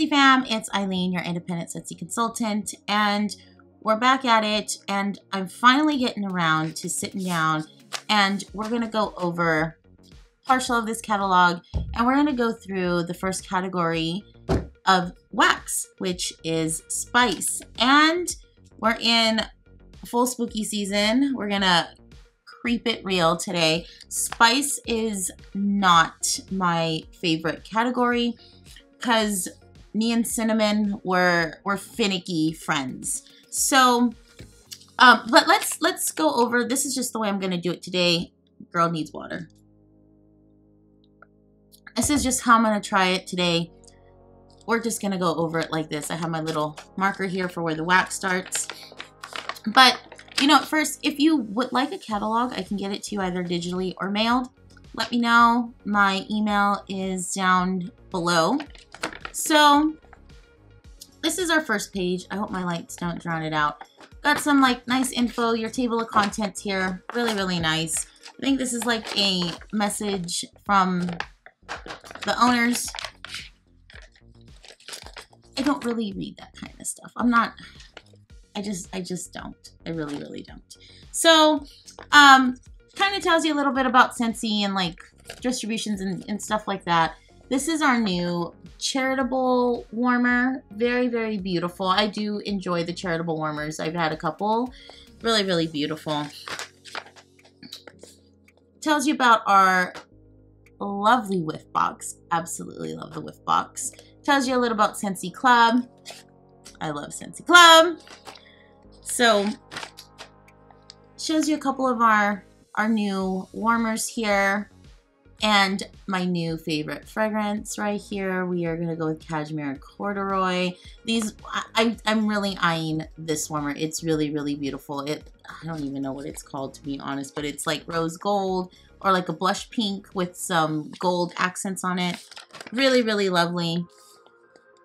fam, it's Eileen, your independent Scentsy consultant, and we're back at it, and I'm finally getting around to sitting down, and we're going to go over partial of this catalog, and we're going to go through the first category of wax, which is spice. And we're in full spooky season. We're going to creep it real today. Spice is not my favorite category because me and Cinnamon were finicky friends. So, but let's go over. This is just the way I'm gonna do it today. Girl needs water. This is just how I'm gonna try it today. We're just gonna go over it like this. I have my little marker here for where the wax starts. But you know, first, if you would like a catalog, I can get it to you either digitally or mailed. Let me know. My email is down below. So this is our first page. I hope my lights don't drown it out. Got some like nice info, your table of contents here. Really, really nice. I think this is like a message from the owners. I don't really read that kind of stuff. I'm not, I just don't. I really, really don't. So, kind of tells you a little bit about Scentsy and like distributions and stuff like that. This is our new Charitable Warmer. Very, very beautiful. I do enjoy the Charitable Warmers. I've had a couple. Really, really beautiful. Tells you about our lovely whiff box. Absolutely love the whiff box. Tells you a little about Scentsy Club. I love Scentsy Club. So, shows you a couple of our new warmers here. And my new favorite fragrance right here. We are going to go with Cashmere and Corduroy. These, I'm really eyeing this warmer. It's really, really beautiful. I don't even know what it's called, to be honest, but it's like rose gold or like a blush pink with some gold accents on it. Really, really lovely.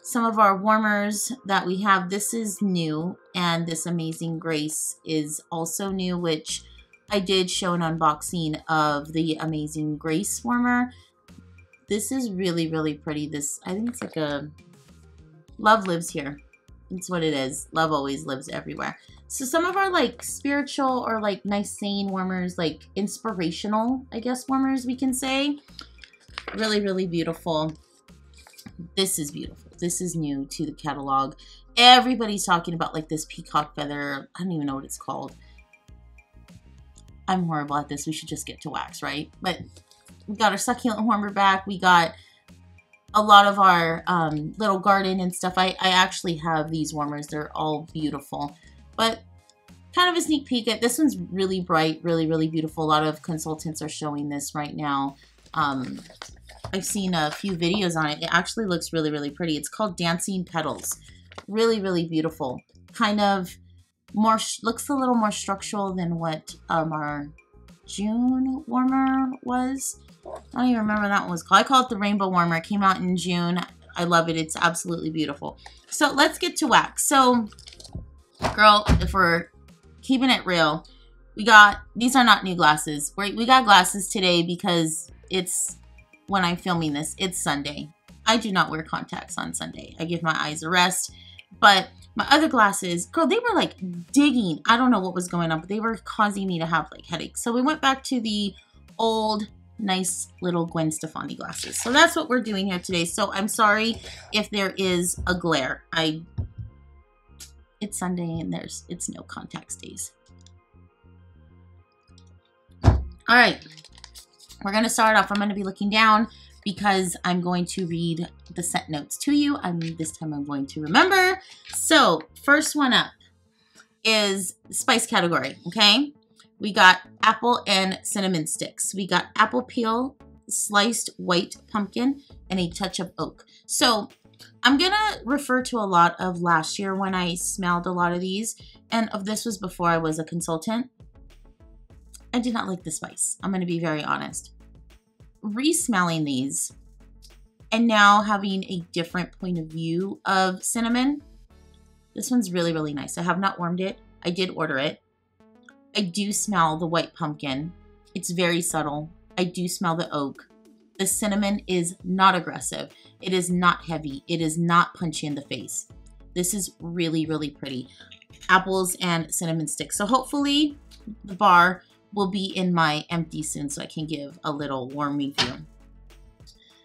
Some of our warmers that we have, this is new, and this Amazing Grace is also new, which I did show an unboxing of the Amazing Grace warmer. This is really, really pretty. This, I think it's like a, love lives here. That's what it is. Love always lives everywhere. So some of our like spiritual or like nice sane warmers, like inspirational, I guess, warmers we can say. Really, really beautiful. This is beautiful. This is new to the catalog. Everybody's talking about like this peacock feather. I don't even know what it's called. I'm horrible at this. We should just get to wax, right? But we got our succulent warmer back. We got a lot of our little garden and stuff. I actually have these warmers. They're all beautiful. But kind of a sneak peek at this one's really bright, really, really beautiful. A lot of consultants are showing this right now. I've seen a few videos on it. It actually looks really, really pretty. It's called Dancing Petals. Really, really beautiful. Kind of more, looks a little more structural than what our June warmer was. I don't even remember what that one was called. I call it the Rainbow Warmer. It came out in June. I love it. It's absolutely beautiful. So let's get to wax. So, girl, if we're keeping it real, we got, these are not new glasses. We got glasses today because it's, when I'm filming this, it's Sunday. I do not wear contacts on Sunday. I give my eyes a rest. But my other glasses, girl, they were like digging. I don't know what was going on, but they were causing me to have like headaches. So we went back to the old, nice little Gwen Stefani glasses. So that's what we're doing here today. So I'm sorry if there is a glare. It's Sunday and it's no contacts days. All right, we're gonna start off. I'm gonna be looking down because I'm going to read the scent notes to you. This time I'm going to remember. So first one up is spice category, okay? We got apple and cinnamon sticks. We got apple peel, sliced white pumpkin, and a touch of oak. So I'm gonna refer to a lot of last year when I smelled a lot of these, and this was before I was a consultant. I did not like the spice. I'm gonna be very honest. Re-smelling these and now having a different point of view of cinnamon, this one's really, really nice. I have not warmed it. I did order it. I do smell the white pumpkin. It's very subtle. I do smell the oak. The cinnamon is not aggressive. It is not heavy. It is not punchy in the face. This is really, really pretty. Apples and cinnamon sticks. So hopefully the bar will be in my empty soon so I can give a little warm review.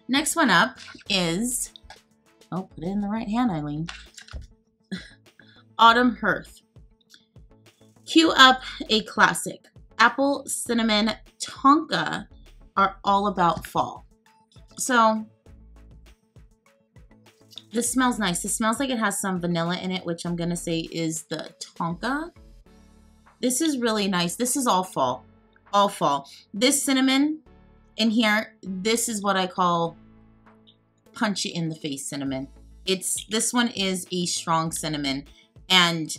Next one up is, oh, put it in the right hand, Eileen. Autumn Hearth. Cue up a classic. Apple, cinnamon, tonka are all about fall. So this smells nice. This smells like it has some vanilla in it, which I'm going to say is the tonka. This is really nice. This is all fall. All fall. This cinnamon in here, this is what I call punch it in the face cinnamon. This one is a strong cinnamon. And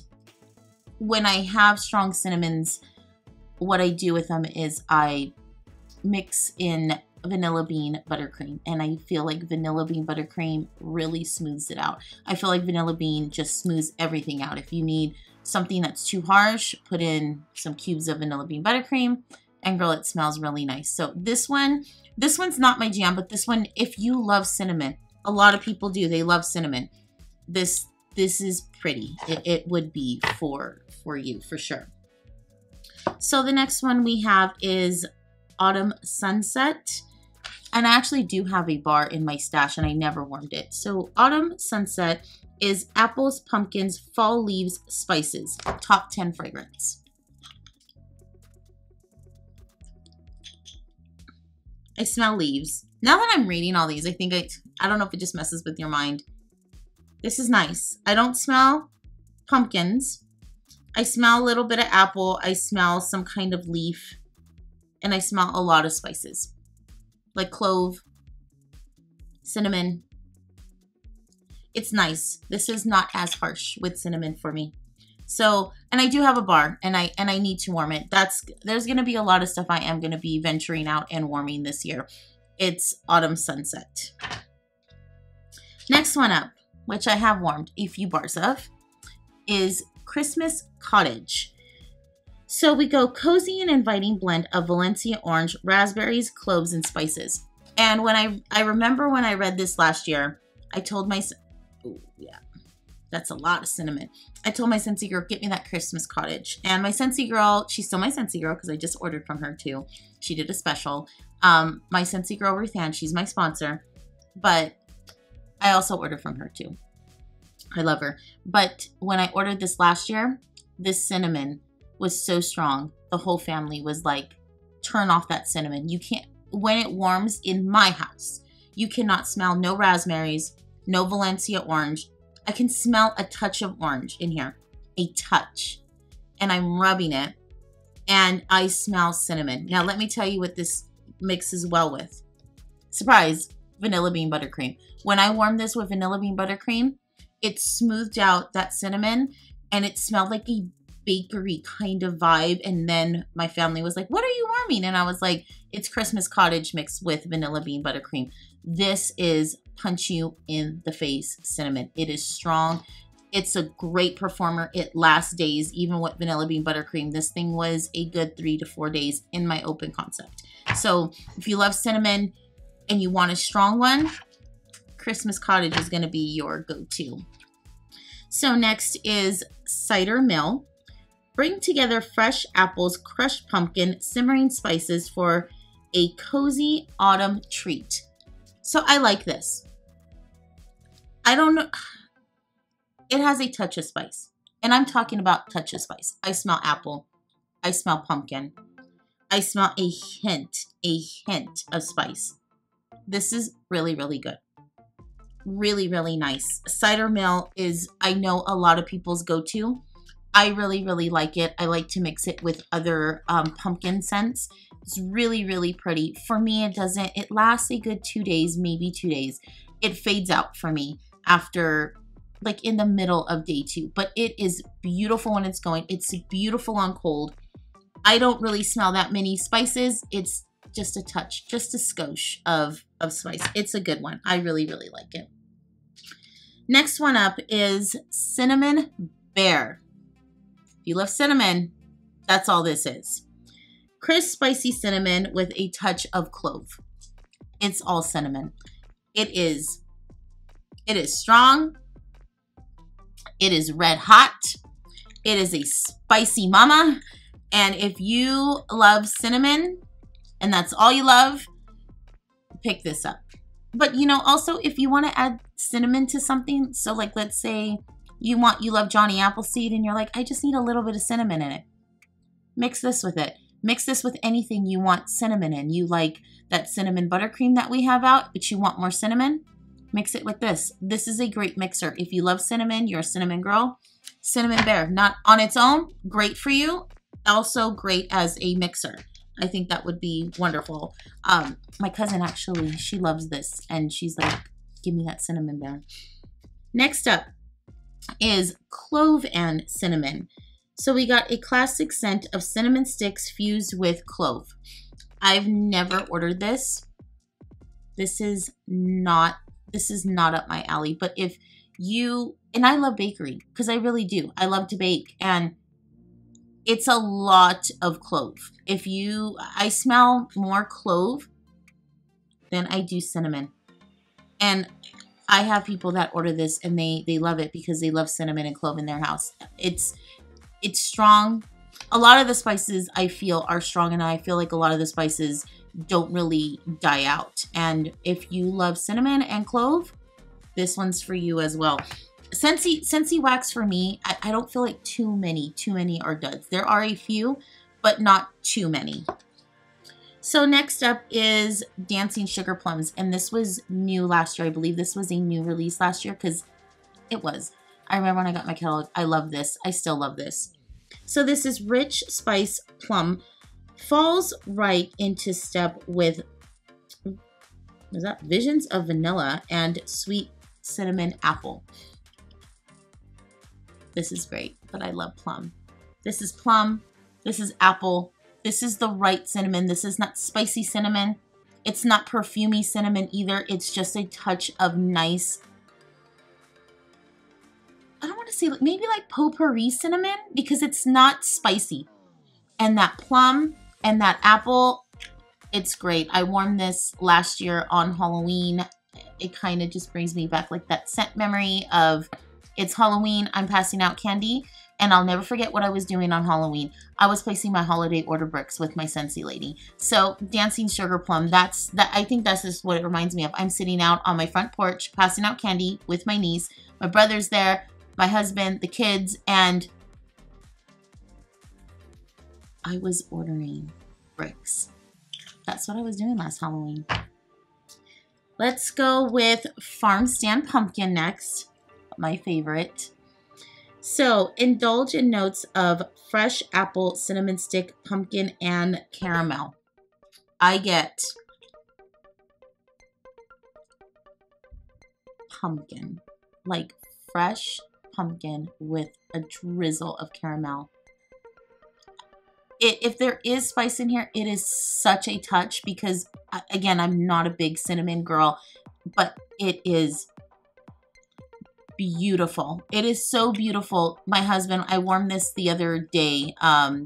when I have strong cinnamons, what I do with them is I mix in vanilla bean buttercream, and I feel like vanilla bean buttercream really smooths it out. I feel like vanilla bean just smooths everything out. If you need something that's too harsh, put in some cubes of vanilla bean buttercream, and girl, it smells really nice. So this one's not my jam, but this one, if you love cinnamon, a lot of people do, they love cinnamon. This is pretty. It would be for you for sure. So the next one we have is Autumn Sunset. And I actually do have a bar in my stash and I never warmed it. So Autumn Sunset is apples, pumpkins, fall leaves, spices. Top 10 fragrance. I smell leaves. Now that I'm reading all these, I think I don't know if it just messes with your mind. This is nice. I don't smell pumpkins. I smell a little bit of apple. I smell some kind of leaf. And I smell a lot of spices. Like clove, cinnamon. It's nice. This is not as harsh with cinnamon for me. So, and I do have a bar and I need to warm it. There's going to be a lot of stuff I am going to be venturing out and warming this year. It's Autumn Sunset. Next one up, which I have warmed a few bars of, is Christmas Cottage. So we go cozy and inviting blend of Valencia orange, raspberries, cloves, and spices. And when I remember when I read this last year, I told my, oh yeah, that's a lot of cinnamon. I told my Scentsy girl, get me that Christmas Cottage. And my Scentsy girl, she's still my Scentsy girl because I just ordered from her too. She did a special. My Scentsy girl, Ruth Ann, she's my sponsor. But I also ordered from her too. I love her. But when I ordered this last year, this cinnamon was so strong. The whole family was like, turn off that cinnamon. You can't, when it warms in my house, you cannot smell no raspberries, no Valencia orange. I can smell a touch of orange in here, a touch. And I'm rubbing it and I smell cinnamon. Now let me tell you what this mixes well with. Surprise, vanilla bean buttercream. When I warmed this with vanilla bean buttercream, it smoothed out that cinnamon and it smelled like a bakery kind of vibe. And then my family was like, what are you warming? And I was like, it's Christmas Cottage mixed with vanilla bean buttercream. This is punch you in the face cinnamon. It is strong. It's a great performer. It lasts days, even with vanilla bean buttercream. This thing was a good 3 to 4 days in my open concept. So if you love cinnamon and you want a strong one, Christmas Cottage is going to be your go-to. So next is Cider Mill. Bring together fresh apples, crushed pumpkin, simmering spices for a cozy autumn treat. So I like this. I don't know. It has a touch of spice. And I'm talking about touch of spice. I smell apple. I smell pumpkin. I smell a hint of spice. This is really, really good. Really, really nice. Cider Mill is, I know, a lot of people's go-to. I really, really like it. I like to mix it with other pumpkin scents. It's really, really pretty. For me, it lasts a good 2 days, maybe 2 days. It fades out for me after, like in the middle of day 2. But it is beautiful when it's going. It's beautiful on cold. I don't really smell that many spices. It's just a touch, just a skosh of spice. It's a good one. I really, really like it. Next one up is Cinnamon Bear. If you love cinnamon, that's all this is. Crisp, spicy cinnamon with a touch of clove. It's all cinnamon. It is strong. It is red hot. It is a spicy mama. And if you love cinnamon and that's all you love, pick this up. But you know, also if you want to add cinnamon to something, so like let's say you love Johnny Appleseed and you're like, I just need a little bit of cinnamon in it. Mix this with it. Mix this with anything you want cinnamon in. You like that cinnamon buttercream that we have out, but you want more cinnamon? Mix it with this. This is a great mixer. If you love cinnamon, you're a cinnamon girl. Cinnamon Bear, not on its own, great for you. Also great as a mixer. I think that would be wonderful. My cousin actually, she loves this and she's like, give me that Cinnamon Bear. Next up is Clove and Cinnamon. So we got a classic scent of cinnamon sticks fused with clove. I've never ordered this. This is not up my alley, but if you, and I love bakery because I really do. I love to bake and it's a lot of clove. I smell more clove than I do cinnamon. And I have people that order this and they love it because they love cinnamon and clove in their house. It's strong. A lot of the spices I feel are strong and I feel like a lot of the spices don't really die out. And if you love cinnamon and clove, this one's for you as well. Scentsy wax for me, I don't feel like too many are duds. There are a few, but not too many. So next up is Dancing Sugar Plums. And this was new last year. I believe this was a new release last year because it was. I remember when I got my catalog, I love this. I still love this. So this is Rich Spice Plum. Falls right into step with, is that Visions of Vanilla and Sweet Cinnamon Apple. This is great, but I love plum. This is plum. This is apple. This is the right cinnamon. This is not spicy cinnamon. It's not perfumey cinnamon either. It's just a touch of nice, I don't want to say, maybe like potpourri cinnamon because it's not spicy. And that plum and that apple, it's great. I warmed this last year on Halloween. It kind of just brings me back like that scent memory of it's Halloween, I'm passing out candy, and I'll never forget what I was doing on Halloween. I was placing my holiday order bricks with my Scentsy lady. So Dancing Sugar Plum, I think that's just what it reminds me of. I'm sitting out on my front porch, passing out candy with my niece. My brother's there, my husband, the kids, and I was ordering bricks. That's what I was doing last Halloween. Let's go with Farm Stand Pumpkin next. My favorite. So indulge in notes of fresh apple, cinnamon stick, pumpkin, and caramel. I get pumpkin, like fresh pumpkin with a drizzle of caramel. If there is spice in here, it is such a touch because, again, I'm not a big cinnamon girl, but it is beautiful. It is so beautiful. My husband, I warmed this the other day,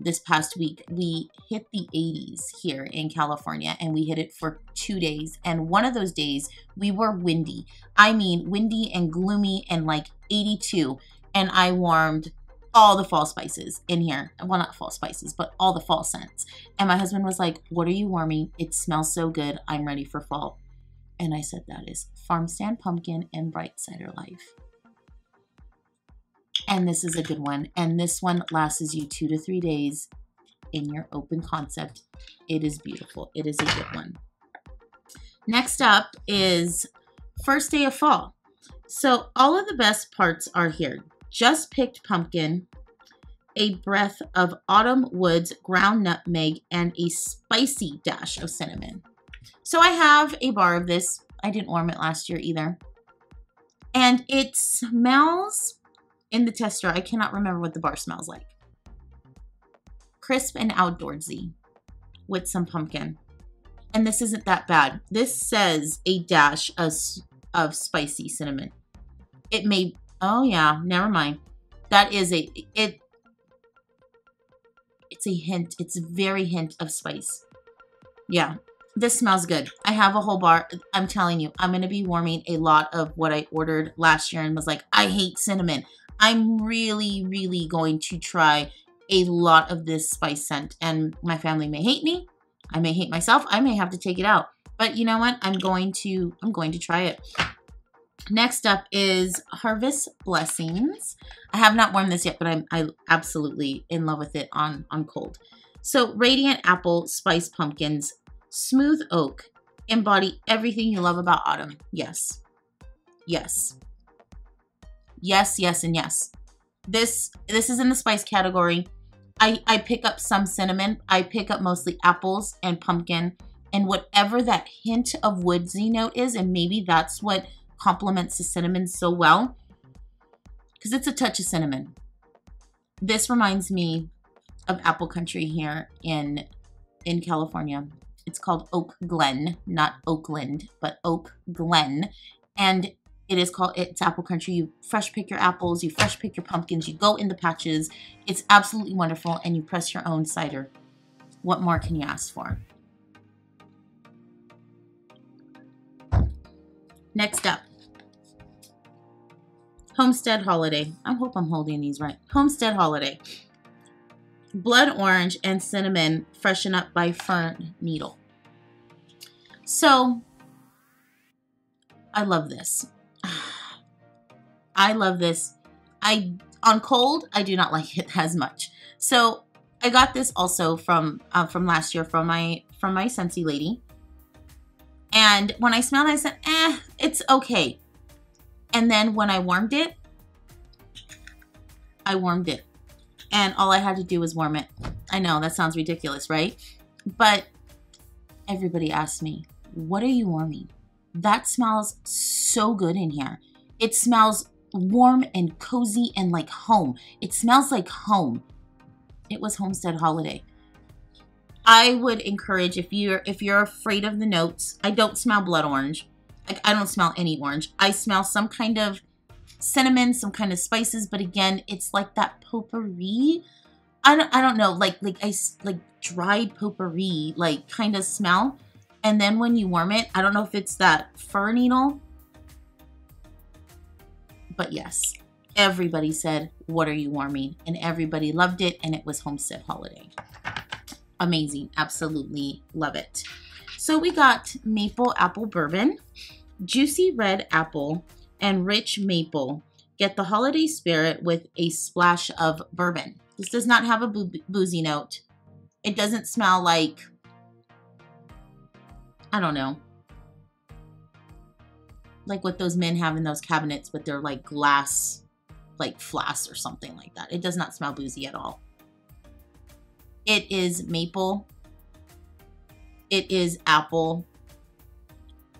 this past week. We hit the 80s here in California and we hit it for 2 days. And one of those days we were windy. I mean, windy and gloomy and like 82. And I warmed all the fall spices in here. Well, not fall spices, but all the fall scents. And my husband was like, what are you warming? It smells so good. I'm ready for fall. And I said, that is Farm Stand Pumpkin and Bright Cider Life. And this is a good one. And this one lasts you 2 to 3 days in your open concept. It is beautiful. It is a good one. Next up is First Day of Fall. So all of the best parts are here. Just picked pumpkin, a breath of autumn woods, ground nutmeg, and a spicy dash of cinnamon. So I have a bar of this. I didn't warm it last year either. And it smells, in the tester, I cannot remember what the bar smells like. Crisp and outdoorsy with some pumpkin. And this isn't that bad. This says a dash of spicy cinnamon. It may, oh yeah, never mind. That is it's a hint. It's a very hint of spice. Yeah. This smells good. I have a whole bar. I'm telling you, I'm going to be warming a lot of what I ordered last year and was like, I hate cinnamon. I'm really, really going to try a lot of this spice scent. And my family may hate me. I may hate myself. I may have to take it out. But you know what? I'm going to try it. Next up is Harvest Blessings. I have not warmed this yet, but I'm absolutely in love with it on cold. So Radiant Apple, Spice Pumpkins, Smooth Oak, embody everything you love about autumn. Yes. Yes. Yes, yes, and yes. This is in the spice category. I pick up some cinnamon. I pick up mostly apples and pumpkin and whatever that hint of woodsy note is, and maybe that's what complements the cinnamon so well, because it's a touch of cinnamon. This reminds me of apple country here in California. It's called Oak Glen, not Oakland, but Oak Glen. And it's apple country. You fresh pick your apples, you fresh pick your pumpkins, you go in the patches. It's absolutely wonderful, and you press your own cider. What more can you ask for? Next up, Homestead Holiday. I hope I'm holding these right. Homestead Holiday. Blood Orange and Cinnamon Freshen Up by Fern Needle. So, I love this. I love this. On cold, I do not like it as much. So, I got this also from last year from my Scentsy lady. And when I smelled it, I said, it's okay. And then when I warmed it, and all I had to do was warm it. I know, that sounds ridiculous, right? But everybody asked me, what are you warming? That smells so good in here. It smells warm and cozy and like home. It smells like home. It was Homestead Holiday. I would encourage, if you're afraid of the notes, I don't smell blood orange. Like, I don't smell any orange. I smell some kind of cinnamon, some kind of spices, but again, it's like that potpourri. I don't know, like dried potpourri, like kind of smell. And then when you warm it, I don't know if it's that fir needle, but yes, everybody said, what are you warming? And everybody loved it, and it was Homestead Holiday. Amazing, absolutely love it. So we got Maple Apple Bourbon, Juicy Red Apple, and Rich Maple. Get the holiday spirit with a splash of bourbon. This does not have a boozy note. It doesn't smell like, I don't know, like what those men have in those cabinets with their like glass, like flasks or something like that. It does not smell boozy at all. It is maple. It is apple.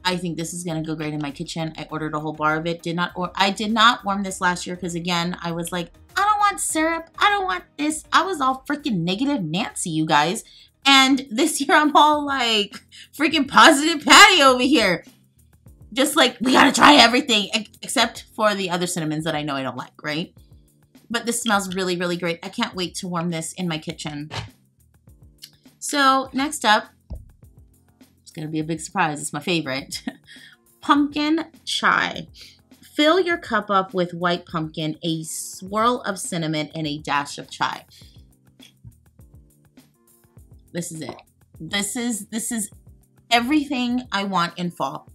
I think this is going to go great in my kitchen. I ordered a whole bar of it. I did not warm this last year because, again, I was like, I don't want syrup. I don't want this. I was all freaking negative Nancy, you guys. And this year I'm all like freaking positive Patty over here. Just like, we got to try everything except for the other cinnamons that I know I don't like, right? But this smells really, really great. I can't wait to warm this in my kitchen. So next up, it's going to be a big surprise. It's my favorite. Pumpkin Chai. Fill your cup up with white pumpkin, a swirl of cinnamon, and a dash of chai. This is it. This is everything I want in fall.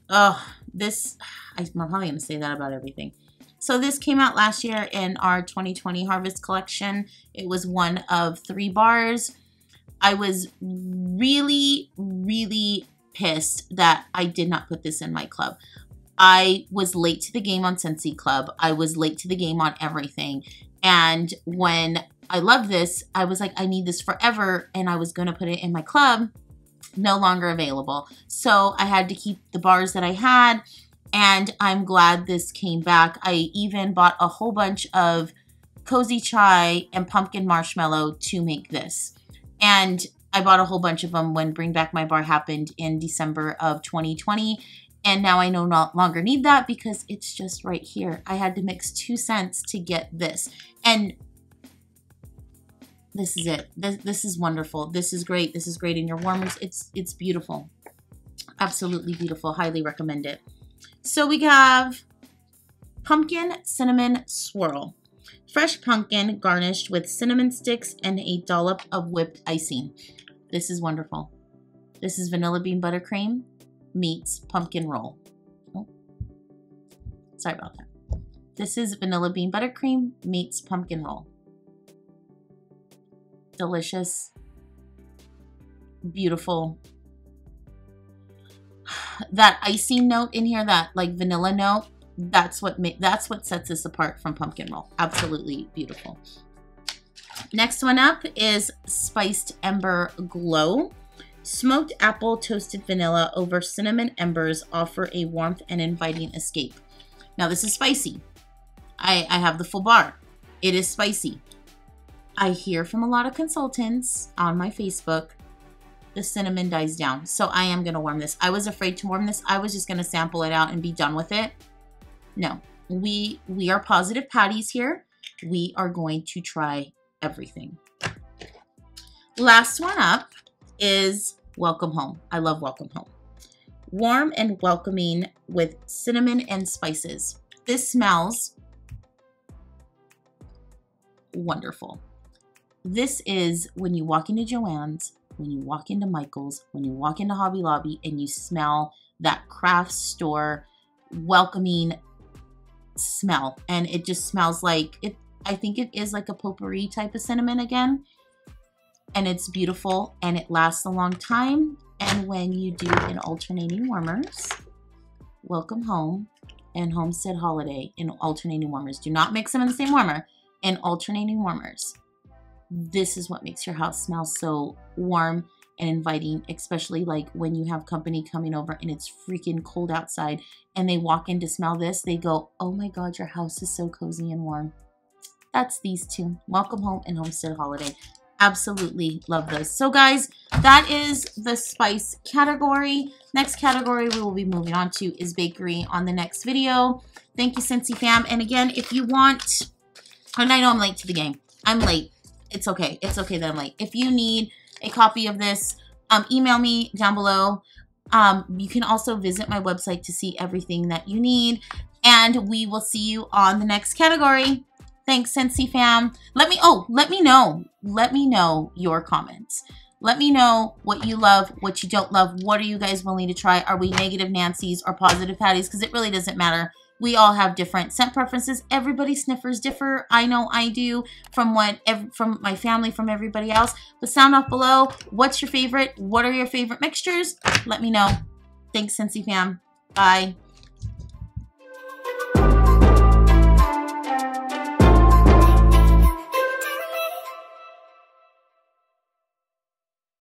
Oh, I'm probably going to say that about everything. So this came out last year in our 2020 Harvest Collection. It was one of 3 bars. I was really, really pissed that I did not put this in my club. I was late to the game on Scentsy Club. I was late to the game on everything. And when I love this, I was like, I need this forever. And I was going to put it in my club. No longer available. So I had to keep the bars that I had. And I'm glad this came back. I even bought a whole bunch of cozy chai and pumpkin marshmallow to make this. And I bought a whole bunch of them when Bring Back My Bar happened in December of 2020. And now I no longer need that because it's just right here. I had to mix 2 cents to get this. And This is it. This is wonderful. This is great. This is great in your warmers. It's beautiful. Absolutely beautiful. Highly recommend it. So we have pumpkin cinnamon swirl. Fresh pumpkin garnished with cinnamon sticks and a dollop of whipped icing. This is wonderful. This is vanilla bean buttercream meets pumpkin roll. Oh, sorry about that. This is vanilla bean buttercream meets pumpkin roll. Delicious. Beautiful. That icing note in here, that like vanilla note, that's what sets this apart from pumpkin roll. Absolutely beautiful. Next one up is Spiced Ember Glow. Smoked apple toasted vanilla over cinnamon embers offer a warmth and inviting escape. Now this is spicy. I have the full bar. It is spicy. I hear from a lot of consultants on my Facebook, the cinnamon dies down. So I am going to warm this. I was afraid to warm this. I was just going to sample it out and be done with it. No, we are positive patties here. We are going to try everything. Last one up is Welcome Home. I love Welcome Home. Warm and welcoming with cinnamon and spices. This smells wonderful. This is when you walk into Joann's, when you walk into Michael's, when you walk into Hobby Lobby and you smell that craft store welcoming smell. And it just smells like it. I think it is like a potpourri type of cinnamon again. And it's beautiful and it lasts a long time. And when you do an alternating warmers, Welcome Home and Homestead Holiday in alternating warmers. Do not mix them in the same warmer. In alternating warmers. This is what makes your house smell so warm and inviting, especially like when you have company coming over and it's freaking cold outside and they walk in to smell this, they go, oh my God, your house is so cozy and warm. That's these two, Welcome Home and Homestead Holiday. Absolutely love those. So guys, that is the spice category. Next category we will be moving on to is bakery on the next video. Thank you, Scentsy fam. And again, if you want, and I know I'm late to the game. I'm late. It's okay. It's okay that I'm late. If you need a copy of this, email me down below. You can also visit my website to see everything that you need. And we will see you on the next category. Thanks, Scentsy fam. Let me know. Let me know your comments. Let me know what you love, what you don't love. What are you guys willing to try? Are we negative Nancy's or positive Patties? Because it really doesn't matter. We all have different scent preferences. Everybody's sniffers differ. I know I do from my family, from everybody else. But sound off below. What's your favorite? What are your favorite mixtures? Let me know. Thanks, Scentsy fam. Bye.